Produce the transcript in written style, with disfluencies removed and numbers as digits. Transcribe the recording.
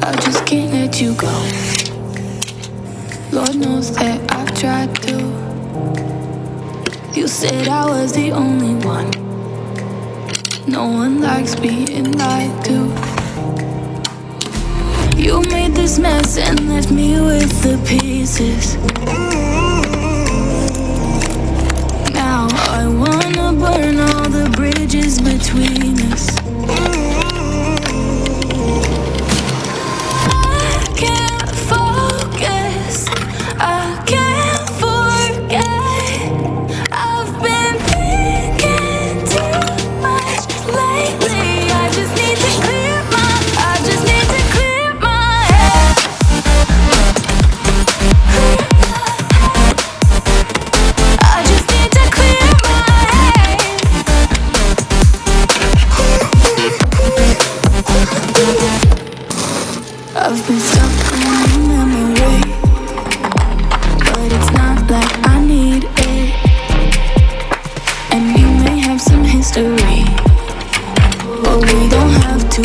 I just can't let you go. Lord knows that I've tried to. You said I was the only one. No one likes being lied to. You made this mess and left me with the pieces. Now I wanna burn all the bridges between us. I can't focus, I can't forget. I've been thinking too much lately. I just need to clear my head. I just need to clear my head. I've been stuck on a memory, but it's not like I need it. And we may have some history, but we don't have to